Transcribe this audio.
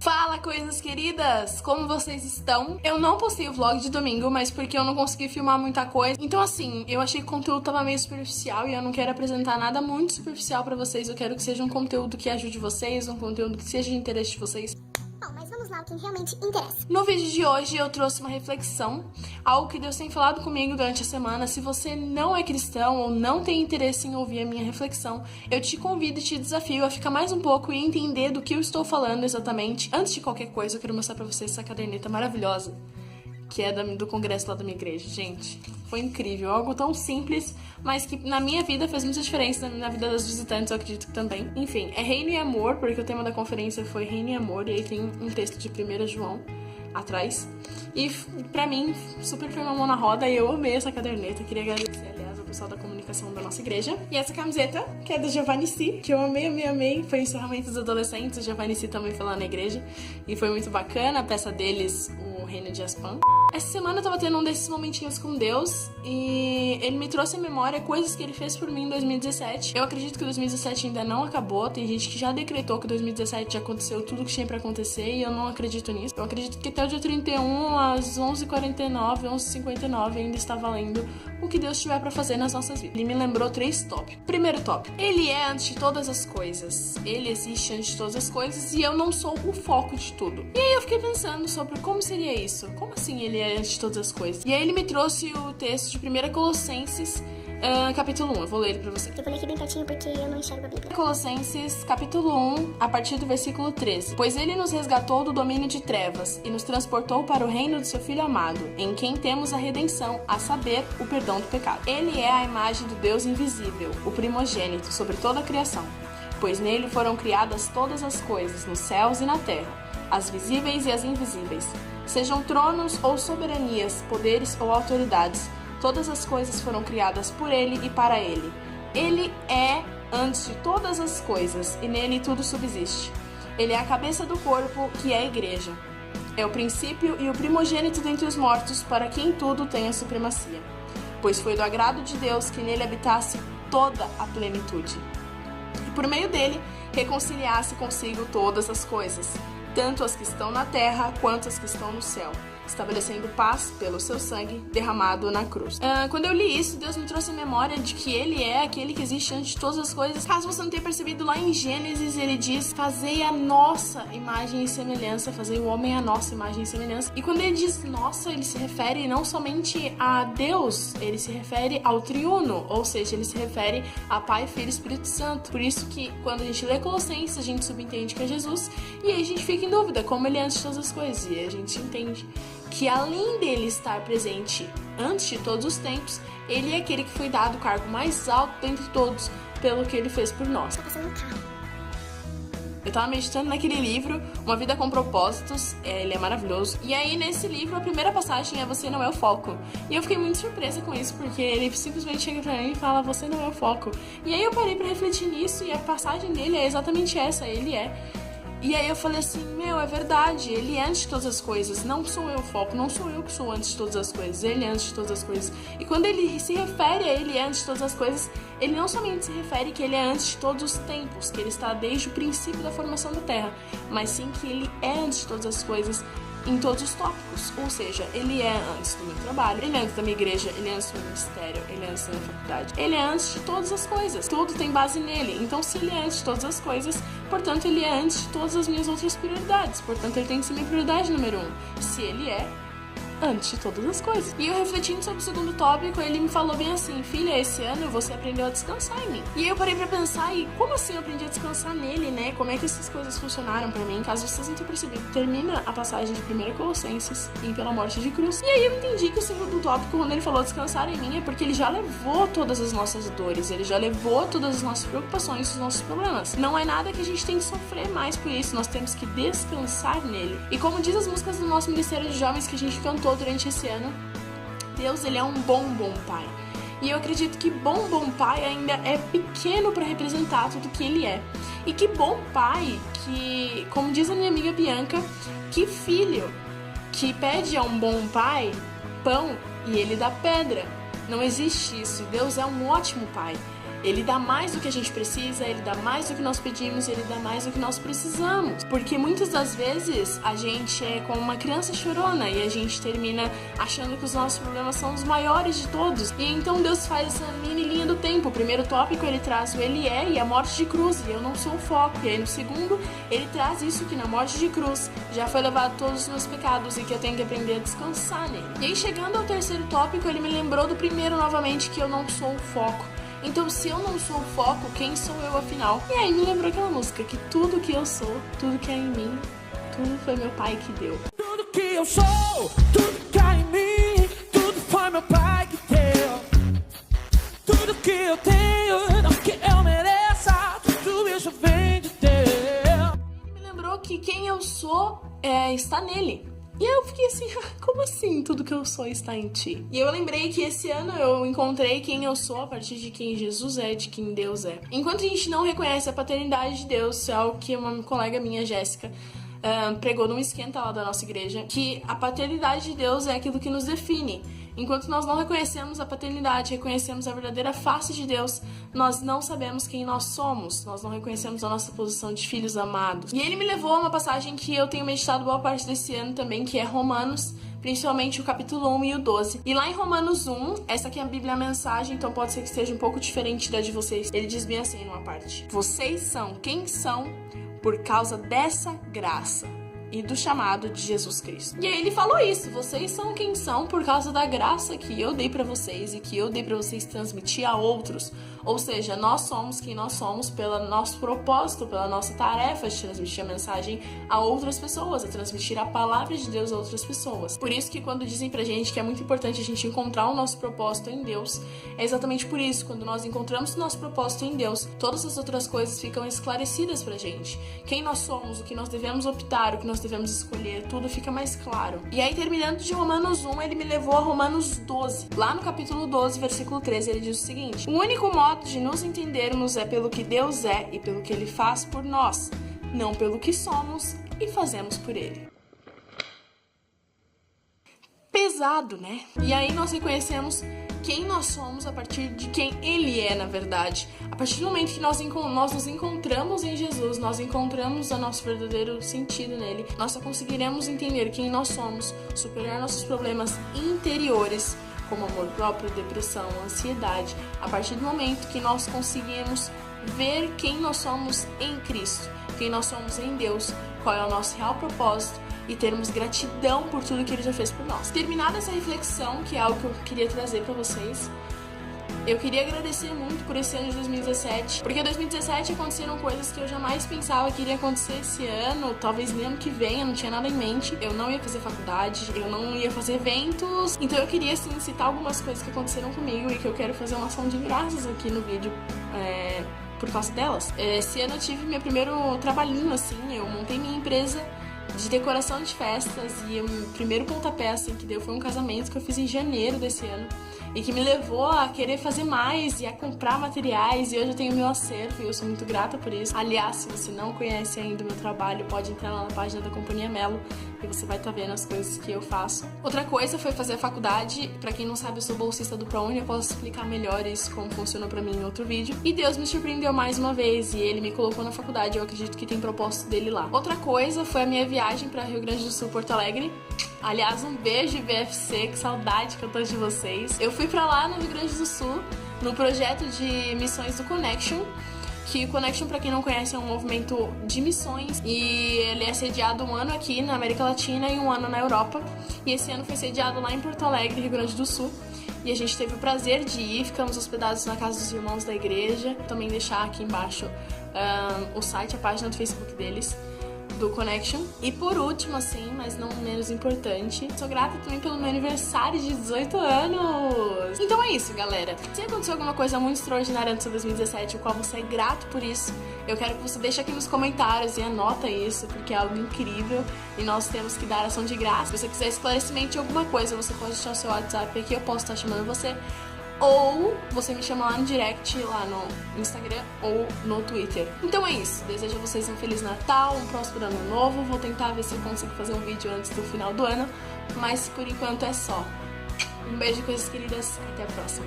Fala, coisas queridas! Como vocês estão? Eu não postei o vlog de domingo, mas porque eu não consegui filmar muita coisa. Então assim, eu achei que o conteúdo tava meio superficial e eu não quero apresentar nada muito superficial pra vocês. Eu quero que seja um conteúdo que ajude vocês, um conteúdo que seja de interesse de vocês. Bom, mas vamos lá, o que realmente interessa. No vídeo de hoje eu trouxe uma reflexão, algo que Deus tem falado comigo durante a semana. Se você não é cristão ou não tem interesse em ouvir a minha reflexão, eu te convido e te desafio a ficar mais um pouco e entender do que eu estou falando exatamente. Antes de qualquer coisa, eu quero mostrar pra vocês essa caderneta maravilhosa, que é do congresso lá da minha igreja. Gente, foi incrível, algo tão simples, mas que na minha vida fez muita diferença, na vida das visitantes, eu acredito que também. Enfim, é Reino e Amor, porque o tema da conferência foi Reino e Amor, e aí tem um texto de 1 João atrás. E pra mim, super foi uma mão na roda e eu amei essa caderneta. Queria agradecer, aliás, ao pessoal da comunicação da nossa igreja. E essa camiseta, que é do Giovanni Si, que eu amei, amei, amei. Foi o encerramento dos adolescentes, o Giovanni Si também foi lá na igreja. E foi muito bacana, a peça deles, o Reino de Aspan. Essa semana eu tava tendo um desses momentinhos com Deus e ele me trouxe à memória coisas que ele fez por mim em 2017. Eu acredito que 2017 ainda não acabou, tem gente que já decretou que 2017 já aconteceu tudo que tinha pra acontecer e eu não acredito nisso. Eu acredito que até o dia 31, às 11h49, 11h59 ainda está valendo o que Deus tiver pra fazer nas nossas vidas. Ele me lembrou 3 tópicos. Primeiro tópico, ele é antes de todas as coisas. Ele existe antes de todas as coisas e eu não sou o foco de tudo. E aí eu fiquei pensando sobre como seria isso. Como assim ele é antes de todas as coisas? E aí ele me trouxe o texto de 1 Colossenses, capítulo 1. Eu vou ler ele pra você. Eu vou ler aqui bem pertinho porque eu não enxergo a Bíblia. Colossenses, capítulo 1, a partir do versículo 13. Pois ele nos resgatou do domínio de trevas e nos transportou para o reino do seu Filho amado, em quem temos a redenção, a saber, o perdão do pecado. Ele é a imagem do Deus invisível, o primogênito sobre toda a criação. Pois nele foram criadas todas as coisas, nos céus e na terra, as visíveis e as invisíveis. Sejam tronos ou soberanias, poderes ou autoridades, todas as coisas foram criadas por ele e para ele. Ele é antes de todas as coisas, e nele tudo subsiste. Ele é a cabeça do corpo, que é a igreja. É o princípio e o primogênito dentre os mortos, para quem tudo tem a supremacia. Pois foi do agrado de Deus que nele habitasse toda a plenitude. E por meio dele, reconciliasse consigo todas as coisas, tanto as que estão na terra quanto as que estão no céu, estabelecendo paz pelo seu sangue derramado na cruz. Quando eu li isso, Deus me trouxe a memória de que ele é aquele que existe antes de todas as coisas. Caso você não tenha percebido, lá em Gênesis ele diz: fazei a nossa imagem e semelhança, fazei o homem a nossa imagem e semelhança. E quando ele diz nossa, ele se refere não somente a Deus, ele se refere ao triuno, ou seja, ele se refere a Pai, Filho e Espírito Santo. Por isso que quando a gente lê Colossenses, a gente subentende que é Jesus, e aí a gente fica em dúvida como ele é antes de todas as coisas, e aí a gente entende que além dele estar presente antes de todos os tempos, ele é aquele que foi dado o cargo mais alto dentre todos pelo que ele fez por nós. Tô passando um carro. Eu tava meditando naquele livro, Uma Vida com Propósitos, ele é maravilhoso. E aí nesse livro, a primeira passagem é Você não é o foco. E eu fiquei muito surpresa com isso, porque ele simplesmente chega pra mim e fala: você não é o foco. E aí eu parei pra refletir nisso, e a passagem dele é exatamente essa, ele é. E aí eu falei assim, é verdade, ele é antes de todas as coisas, não sou eu o foco, não sou eu que sou antes de todas as coisas, ele é antes de todas as coisas. E quando ele se refere a ele é antes de todas as coisas, ele não somente se refere que ele é antes de todos os tempos, que ele está desde o princípio da formação da Terra, mas sim que ele é antes de todas as coisas em todos os tópicos, ou seja, ele é antes do meu trabalho, ele é antes da minha igreja, ele é antes do meu ministério, ele é antes da minha faculdade, ele é antes de todas as coisas, tudo tem base nele. Então se ele é antes de todas as coisas, portanto ele é antes de todas as minhas outras prioridades, portanto ele tem que ser minha prioridade número 1, se ele é antes de todas as coisas. E eu refletindo sobre o segundo tópico, ele me falou bem assim: filha, esse ano você aprendeu a descansar em mim. E aí eu parei pra pensar, e como assim eu aprendi a descansar nele, né? Como é que essas coisas funcionaram pra mim? Caso vocês não tenham percebido, termina a passagem de 1 Colossenses em pela morte de cruz. E aí eu entendi que o segundo tópico, quando ele falou descansar em mim, é porque ele já levou todas as nossas dores, ele já levou todas as nossas preocupações, os nossos problemas. Não é nada que a gente tem que sofrer mais por isso, nós temos que descansar nele. E como diz as músicas do nosso Ministério de Jovens que a gente cantou durante esse ano, Deus, ele é um bom pai. E eu acredito que bom pai ainda é pequeno para representar tudo que ele é. E que bom pai que, como diz a minha amiga Bianca, que filho que pede a um bom pai pão e ele dá pedra. Não existe isso. Deus é um ótimo pai. Ele dá mais do que a gente precisa, Ele dá mais do que nós pedimos, Ele dá mais do que nós precisamos. Porque muitas das vezes a gente é como uma criança chorona e a gente termina achando que os nossos problemas são os maiores de todos. E então Deus faz essa mini linha do tempo. O primeiro tópico Ele traz o Ele é e a morte de cruz, e eu não sou o foco. E aí no segundo Ele traz isso, que na morte de cruz já foi levado todos os meus pecados e que eu tenho que aprender a descansar nele. E aí chegando ao terceiro tópico, Ele me lembrou do primeiro novamente, que eu não sou o foco. Então, se eu não sou o foco, quem sou eu afinal? E aí me lembrou aquela música, que tudo que eu sou, tudo que há em mim, tudo foi meu pai que deu. Tudo que eu sou, tudo que há em mim, tudo foi meu pai que deu. Tudo que eu tenho, não que eu mereça, tudo isso vem de Deus. Me lembrou que quem eu sou está nele. E aí eu fiquei assim, como assim tudo que eu sou está em ti? E eu lembrei que esse ano eu encontrei quem eu sou a partir de quem Jesus é, de quem Deus é. Enquanto a gente não reconhece a paternidade de Deus, é algo que uma colega minha, Jéssica, pregou num esquenta lá da nossa igreja, que a paternidade de Deus é aquilo que nos define. Enquanto nós não reconhecemos a paternidade, reconhecemos a verdadeira face de Deus, nós não sabemos quem nós somos, nós não reconhecemos a nossa posição de filhos amados. E ele me levou a uma passagem que eu tenho meditado boa parte desse ano também, que é Romanos, principalmente o capítulo 1 e o 12. E lá em Romanos 1, essa aqui é a Bíblia, a mensagem, então pode ser que esteja um pouco diferente da de vocês. Ele diz bem assim numa parte: vocês são quem são por causa dessa graça e do chamado de Jesus Cristo. E aí ele falou isso, vocês são quem são por causa da graça que eu dei pra vocês e que eu dei pra vocês transmitir a outros. Ou seja, nós somos quem nós somos pelo nosso propósito, pela nossa tarefa de transmitir a mensagem a outras pessoas, a transmitir a palavra de Deus a outras pessoas. Por isso que quando dizem pra gente que é muito importante a gente encontrar o nosso propósito em Deus, é exatamente por isso, quando nós encontramos o nosso propósito em Deus, todas as outras coisas ficam esclarecidas pra gente. Quem nós somos, o que nós devemos optar, o que nós devemos escolher, tudo fica mais claro. E aí, terminando de Romanos 1, ele me levou a Romanos 12. Lá no capítulo 12, versículo 13, ele diz o seguinte: o único modo de nos entendermos é pelo que Deus é e pelo que Ele faz por nós, não pelo que somos e fazemos por Ele. Pesado, né? E aí nós reconhecemos quem nós somos a partir de quem Ele é, na verdade. A partir do momento que nós nos encontramos em Jesus, nós encontramos o nosso verdadeiro sentido nele, nós só conseguiremos entender quem nós somos, superar nossos problemas interiores, como amor próprio, depressão, ansiedade, a partir do momento que nós conseguimos ver quem nós somos em Cristo, quem nós somos em Deus, qual é o nosso real propósito e termos gratidão por tudo que Ele já fez por nós. Terminada essa reflexão, que é algo que eu queria trazer pra vocês, eu queria agradecer muito por esse ano de 2017, porque em 2017 aconteceram coisas que eu jamais pensava que iria acontecer esse ano, talvez nem ano que vem, eu não tinha nada em mente. Eu não ia fazer faculdade, eu não ia fazer eventos, então eu queria, assim, citar algumas coisas que aconteceram comigo e que eu quero fazer uma ação de graças aqui no vídeo, por causa delas. Esse ano eu tive meu primeiro trabalhinho, assim, eu montei minha empresa de decoração de festas e o primeiro pontapé, assim, que deu foi um casamento que eu fiz em janeiro desse ano e que me levou a querer fazer mais e a comprar materiais, e hoje eu tenho meu acervo e eu sou muito grata por isso. Aliás, se você não conhece ainda o meu trabalho, pode entrar lá na página da Companhia Melo e você vai estar vendo as coisas que eu faço. Outra coisa foi fazer a faculdade. Pra quem não sabe, eu sou bolsista do ProUni, eu posso explicar melhor isso, como funcionou pra mim em outro vídeo. E Deus me surpreendeu mais uma vez e Ele me colocou na faculdade, eu acredito que tem propósito dele lá. Outra coisa foi a minha viagem pra Rio Grande do Sul, Porto Alegre. Aliás, um beijo, BFC, que saudade que eu tô de vocês. Eu fui pra lá no Rio Grande do Sul, no projeto de missões do Connection, que o Connection, pra quem não conhece, é um movimento de missões e ele é sediado um ano aqui na América Latina e um ano na Europa. E esse ano foi sediado lá em Porto Alegre, Rio Grande do Sul. E a gente teve o prazer de ir, ficamos hospedados na casa dos irmãos da igreja. Também deixar aqui embaixo o site, a página do Facebook deles, do Connection. E por último, assim, mas não menos importante, sou grata também pelo meu aniversário de 18 anos. Então é isso, galera. Se aconteceu alguma coisa muito extraordinária no seu 2017, o qual você é grato por isso, eu quero que você deixe aqui nos comentários e anota isso, porque é algo incrível e nós temos que dar ação de graça. Se você quiser esclarecimento de alguma coisa, você pode deixar o seu WhatsApp aqui, eu posso estar chamando você. Ou você me chama lá no direct, lá no Instagram ou no Twitter. Então é isso. Desejo a vocês um Feliz Natal, um próspero ano novo. Vou tentar ver se eu consigo fazer um vídeo antes do final do ano. Mas por enquanto é só. Um beijo, coisas queridas. Até a próxima.